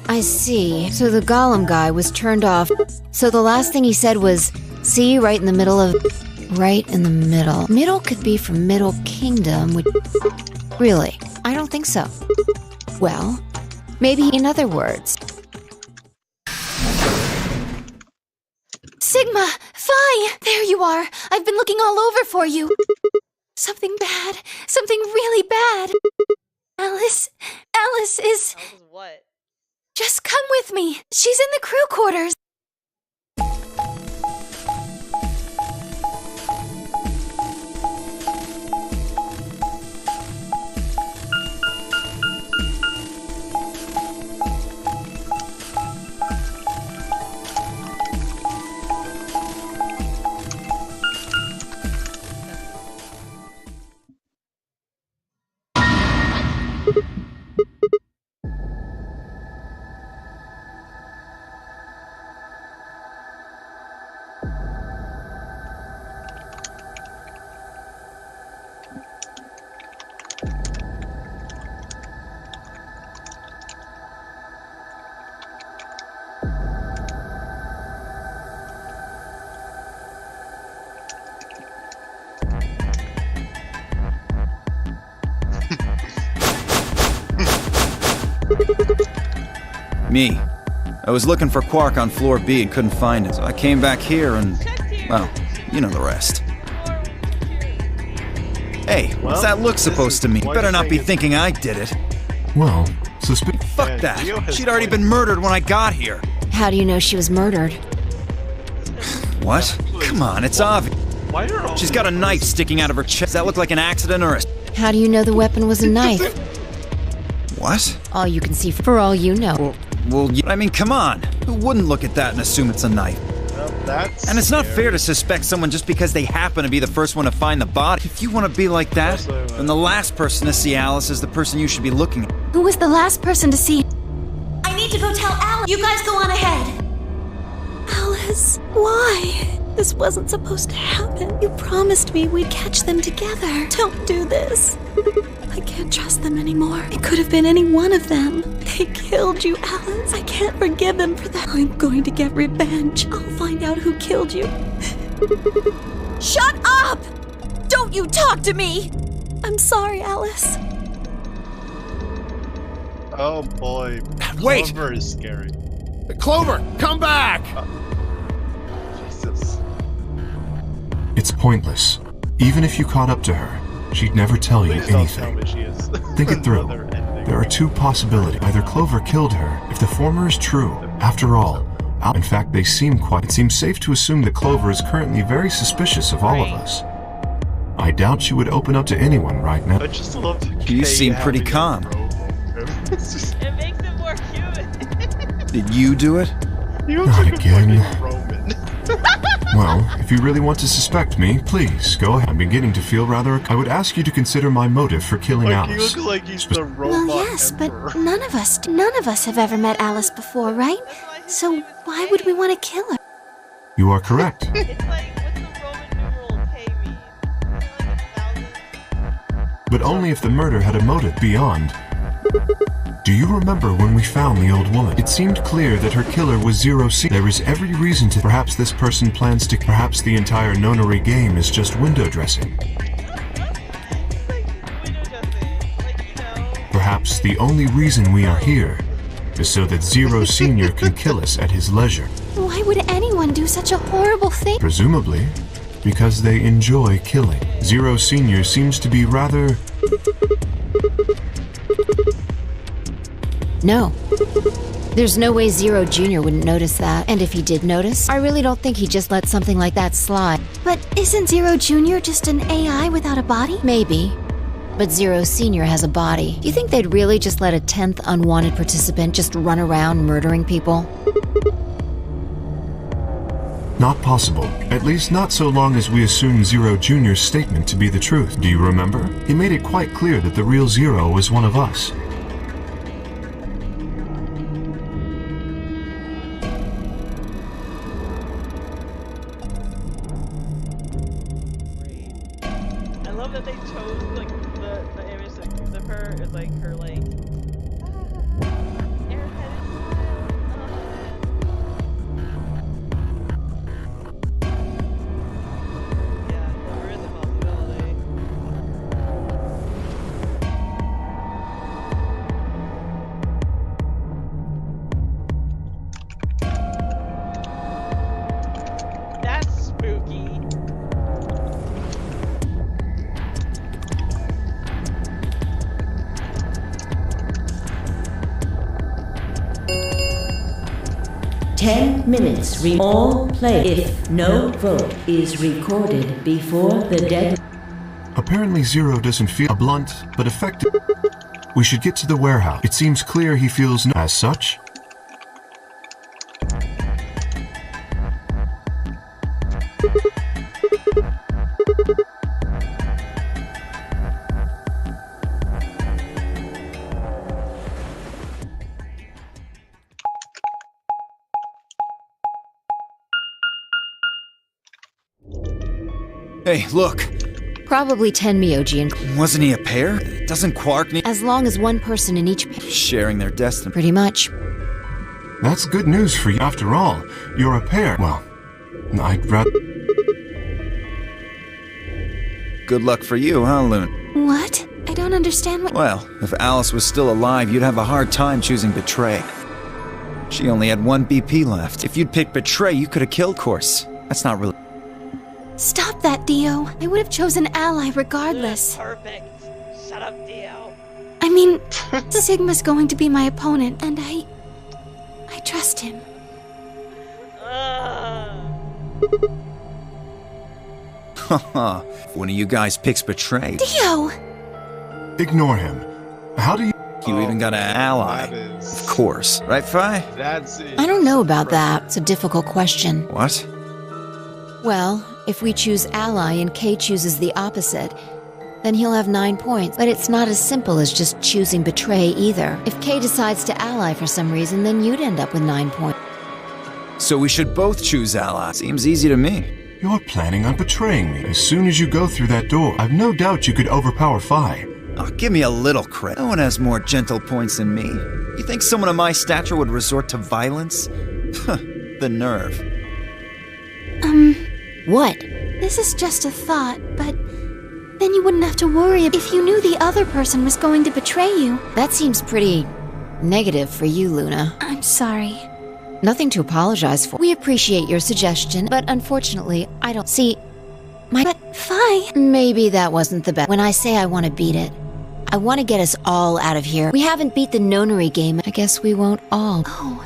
I see. So the golem guy was turned off. So the last thing he said was, see, right in the middle of... Right in the middle. Middle could be from Middle Kingdom, which... Really? I don't think so. Well, maybe in other words. Sigma! Phi! There you are! I've been looking all over for you! Something bad. Something really bad. Alice is... Alice what? Just come with me. She's in the crew quarters. Me. I was looking for Quark on floor B and couldn't find it, so I came back here and... well, you know the rest. Hey, what's that look supposed to mean? You better not be thinking I did it. Well, Fuck that. She'd already been murdered when I got here. How do you know she was murdered? What? Come on, it's obvious. She's got a knife sticking out of her chest. Does that look like an accident or a... How do you know the weapon was a knife? What? All you can see for all you know. Well, I mean, come on. Who wouldn't look at that and assume it's a knife? And it's not fair to suspect someone just because they happen to be the first one to find the body. If you want to be like that, then the last person to see Alice is the person you should be looking at. Who was the last person to see? I need to go tell Alice. You guys go on ahead. Alice, why? This wasn't supposed to happen. You promised me we'd catch them together. Don't do this. I can't trust them anymore. It could have been any one of them. They killed you, Alice. I can't forgive them for that. I'm going to get revenge. I'll find out who killed you. Shut up! Don't you talk to me! I'm sorry, Alice. Oh boy. Wait! Clover is scary. Clover, come back! Jesus. it's pointless. Even if you caught up to her, she'd never tell you Please don't tell anything. me she is. Think it through. Another ending. There are two possibilities. Either Clover killed her. If the former is true, after all, in fact, they seem quite... It seems safe to assume that Clover is currently very suspicious of all of us. I doubt she would open up to anyone right now. I just love You seem pretty calm. It's just, It makes it more cute. Did you do it? you look Not like again. a fucking Roman. Well, if you really want to suspect me, please, go ahead. I'm beginning to feel rather... I would ask you to consider my motive for killing Like, he Alice. looks like he's the robot Well, yes, emperor. but none of us have ever met Alice before, right? So why would we want to kill her? You are correct. It's like, what's the Roman numeral K mean? Isn't it like 1,000? But only if the murder had a motive beyond. Do you remember when we found the old woman? It seemed clear that her killer was Zero C. There is every reason to... Perhaps this person plans to... Perhaps the entire nonary game is just window dressing. Perhaps the only reason we are here is so that Zero Senior can kill us at his leisure. Why would anyone do such a horrible thing? Presumably, because they enjoy killing. Zero Senior seems to be rather... No. There's no way Zero Jr. wouldn't notice that. And if he did notice, I really don't think he'd just let something like that slide. But isn't Zero Jr. just an AI without a body? Maybe. But Zero Sr. has a body. Do you think they'd really just let a 10th unwanted participant just run around murdering people? Not possible. At least not so long as we assume Zero Jr.'s statement to be the truth. Do you remember? He made it quite clear that the real Zero was one of us. that they chose like the image of her is like her like airheaded smile. Yeah, there is a possibility. That's spooky. Ten minutes. All play if no vote is recorded before the deadline. Apparently Zero doesn't feel blunt, but effective. We should get to the warehouse. It seems clear he feels as such. Hey, look. Probably 10 Myoji and Wasn't he a pair? Doesn't Quark need as long as one person in each sharing their destiny? pretty much. That's good news for you. After all, you're a pair. Well, I'd rather... Good luck for you, huh, Loon? What? I don't understand what. Well, if Alice was still alive, you'd have a hard time choosing Betray. She only had one BP left. If you'd picked Betray, you could have killed Course. That's not really... Stop that, Dio. I would have chosen Ally regardless. Perfect. Shut up, Dio. I mean, Sigma's going to be my opponent, and I trust him. Haha. One of you guys picks Betray. Dio! Ignore him. How do you... You even got an ally. That is... Of course. Right, Fi? That's it. I don't know about that. It's a difficult question. What? Well, if we choose Ally and Kay chooses the opposite, then he'll have 9 points. But it's not as simple as just choosing Betray either. If Kay decides to ally for some reason, then you'd end up with 9 points. So we should both choose Ally. Seems easy to me. You're planning on betraying me. As soon as you go through that door, I've no doubt you could overpower Fi. Oh, give me a little credit. No one has more gentle points than me. You think someone of my stature would resort to violence? The nerve. What? This is just a thought, but then you wouldn't have to worry if you knew the other person was going to betray you. That seems pretty negative for you, Luna. I'm sorry. Nothing to apologize for. We appreciate your suggestion, but unfortunately, I don't see But, Fi... Maybe that wasn't the best. When I say I want to beat it, I want to get us all out of here. We haven't beat the nonary game. I guess we won't all. Oh,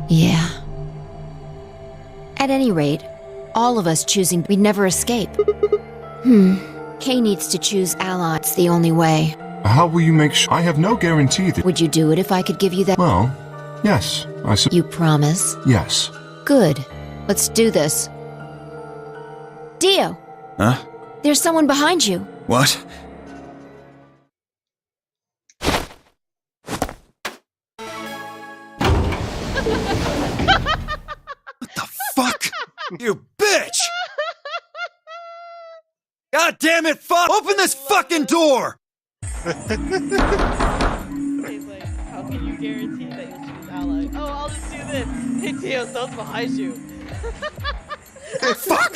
Yeah. At any rate, all of us choosing we'd never escape. Kay needs to choose Ally. It's the only way. How will you make sure? I have no guarantee that... Would you do it if I could give you that? Well, yes, You promise? Yes. Good. Let's do this. Dio! Huh? There's someone behind you. What? What the fuck? You bitch! God damn it, fuck! Open this fucking door! He's like, how can you guarantee that you'll choose Ally? Oh, I'll just do this. Hey, Dio, someone's behind you. Fuck!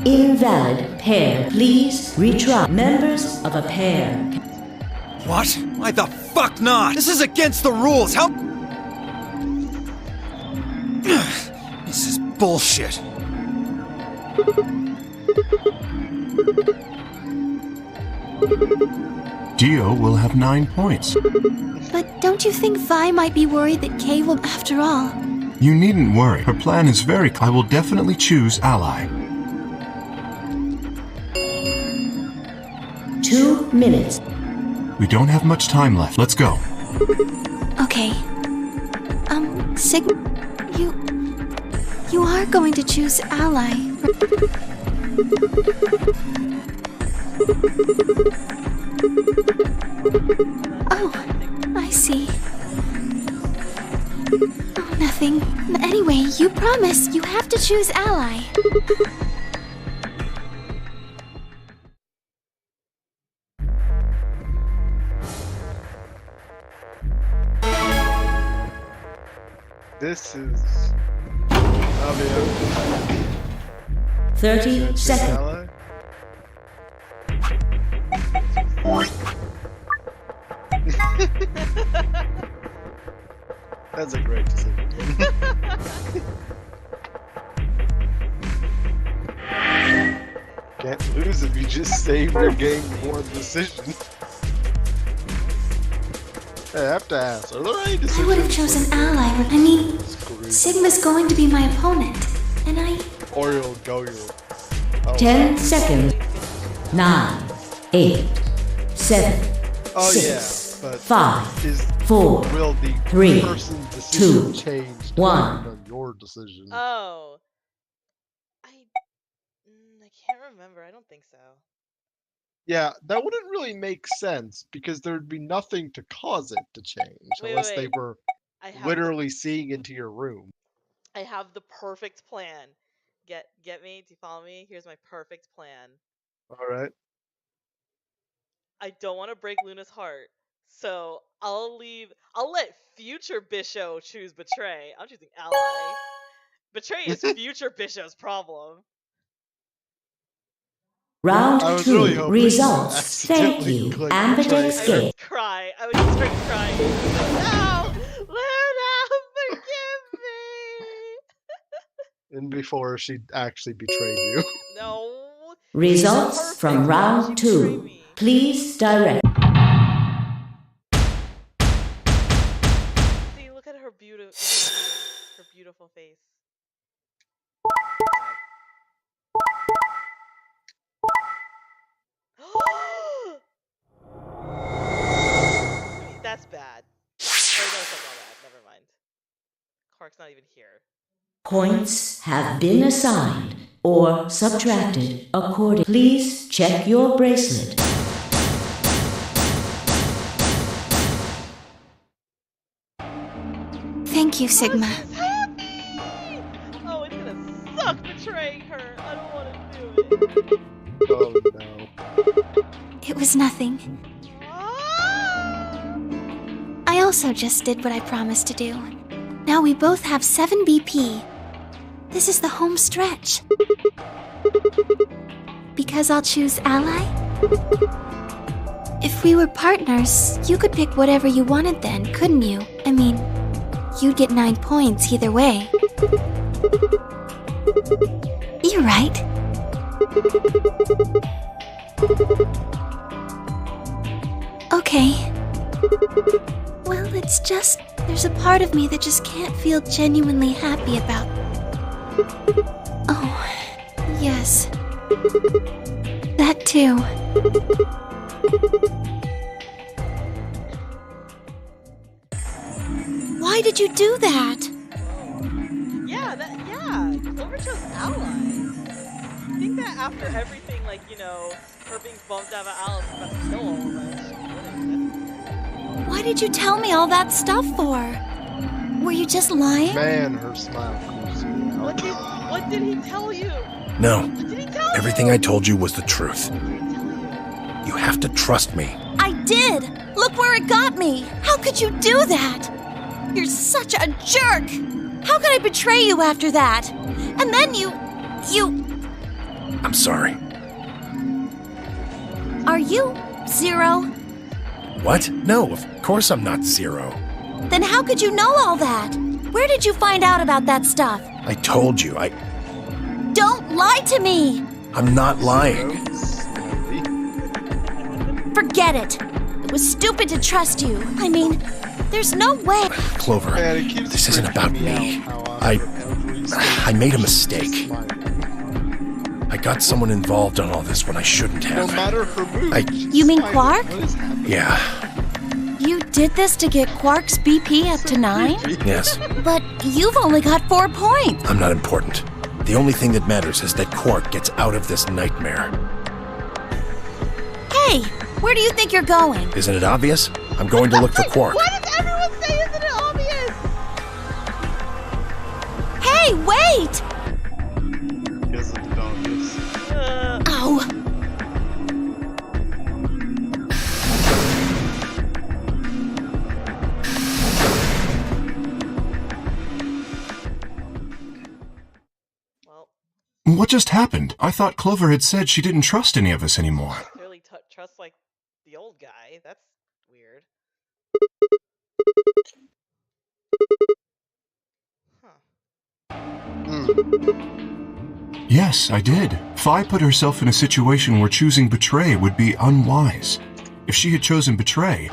Invalid pair. Please retry. Members of a pair. What? Why the fuck not? This is against the rules. How? This is bullshit. Dio will have 9 points. but don't you think Vi might be worried that Kay will... After all... You needn't worry. Her plan is very... I will definitely choose Ally. 2 minutes. We don't have much time left. Let's go. Okay. Sig... You are going to choose Ally. Oh, I see. Oh, nothing. Anyway, you promise, you have to choose ally. This is... Oh, yeah. 30 seconds. Ally? That's a great decision. Can't lose if you just save your game for the decision. Hey, I have to ask, are there any decisions? I would have chosen ally. I mean, Sigma's going to be my opponent, and I... Or you'll go your... 10 seconds. 9, 8, 7, Oh 6, yeah, but 5, is 4, will the 3, person's decision 2, change 1. depending on your decision? Oh. I can't remember. I don't think so. Yeah, that wouldn't really make sense because there'd be nothing to cause it to change unless they were literally seeing into your room. I have the perfect plan. Get me? Do you follow me? Here's my perfect plan. All right. I don't want to break Luna's heart, so I'll let future Bisho choose Betray. I'm choosing ally. Betray is future Bisho's problem. Round 2 results. Thank you. Ambit I escape. would cry. I would start crying. No! Luna, forgive me! And before she actually betrayed you. No. Results from round 2. Please direct. See, look at her beautiful face. That's bad. Oh, no, it's not that bad. Never mind. Quark's not even here. Points have been assigned or subtracted according. Please check your bracelet. Thank you, Sigma. Oh, it's gonna suck betraying her. I don't want to do it. Oh no. It was nothing. I also just did what I promised to do. Now we both have 7 BP. This is the home stretch. Because I'll choose ally? If we were partners, you could pick whatever you wanted then, couldn't you? I mean, you'd get 9 points either way. You're right. Okay. Well, it's just... there's a part of me that just can't feel genuinely happy about... Oh, yes. That too. Why did you do that? Yeah, Clover chose allies. I think that after everything, like, you know, her being bumped out of Alice is about to kill all of us. Why did you tell me all that stuff for? Were you just lying? Man, her smile creeps me out. What did he tell you? No. What did he tell you? Everything I told you was the truth. You have to trust me. I did! Look where it got me! How could you do that? You're such a jerk! How could I betray you after that? And then you... I'm sorry. Are you Zero? What? No, of course I'm not Zero. Then how could you know all that? Where did you find out about that stuff? I told you, Don't lie to me! I'm not lying. Forget it. It was stupid to trust you. I mean, there's no way. Clover, this isn't about me. I made a mistake. I got someone involved on all this when I shouldn't have. No matter her mood. You mean Quark? Yeah. You did this to get Quark's BP up to 9? Yes. But you've only got 4 points. I'm not important. The only thing that matters is that Quark gets out of this nightmare. Hey, where do you think you're going? Isn't it obvious? I'm going to look for Quark. Why does everyone say isn't it obvious? Hey! Hey, wait! Because of the doggies. Ow. Well, What just happened? I thought Clover had said she didn't trust any of us anymore. clearly trust like the old guy. That's weird. Yes, I did. Fi put herself in a situation where choosing betray would be unwise. If she had chosen betray,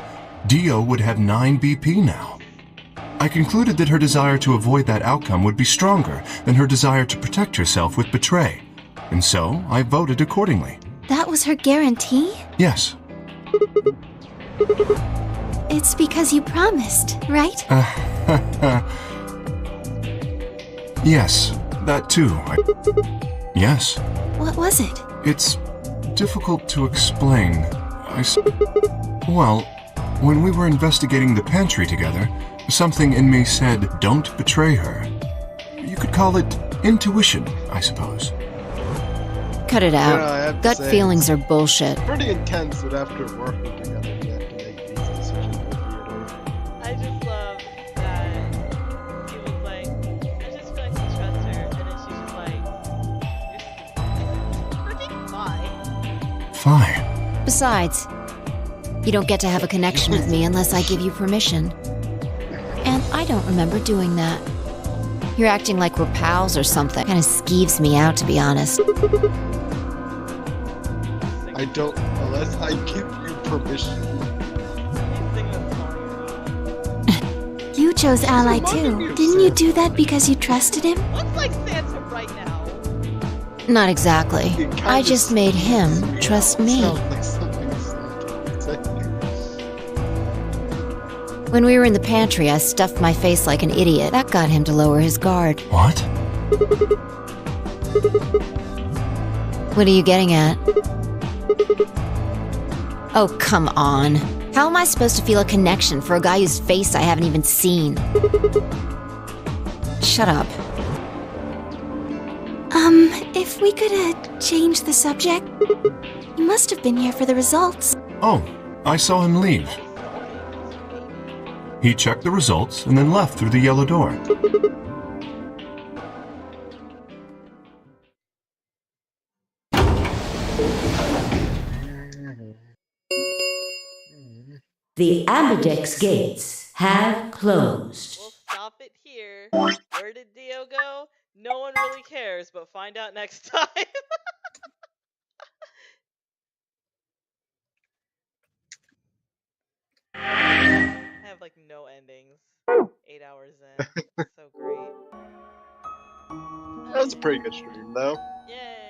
Dio would have 9 BP now. I concluded that her desire to avoid that outcome would be stronger than her desire to protect herself with betray, and so I voted accordingly. That was her guarantee? Yes. It's because you promised, right? Yes, that too. Yes. What was it? It's difficult to explain. Well, when we were investigating the pantry together, something in me said, don't betray her. You could call it intuition, I suppose. Cut it out. I have to Gut say, feelings are bullshit. pretty intense that after working together, you have to make these decisions with theater. I just love that he was like, I just feel like you trust her, and then she's just like, you're freaking fine. Fine. Besides, you don't get to have a connection with me unless I give you permission. And I don't remember doing that. You're acting like we're pals or something. Kinda skeeves me out, to be honest. I don't, unless I give you permission. You chose Ally too. Didn't you do that because you trusted him? What's like Santa right now? Not exactly. It kinda I just made him trust me. Sounds like something Santa would say. When we were in the pantry, I stuffed my face like an idiot. That got him to lower his guard. What? What are you getting at? Oh, come on. How am I supposed to feel a connection for a guy whose face I haven't even seen? Shut up. If we could, change the subject. You must have been here for the results. Oh, I saw him leave. He checked the results and then left through the yellow door. The Ambidex gates have closed. We'll stop it here. Where did Dio go? No one really cares, but find out next time. I have like no endings. 8 hours in. So great. That was a pretty good stream, though. Yay!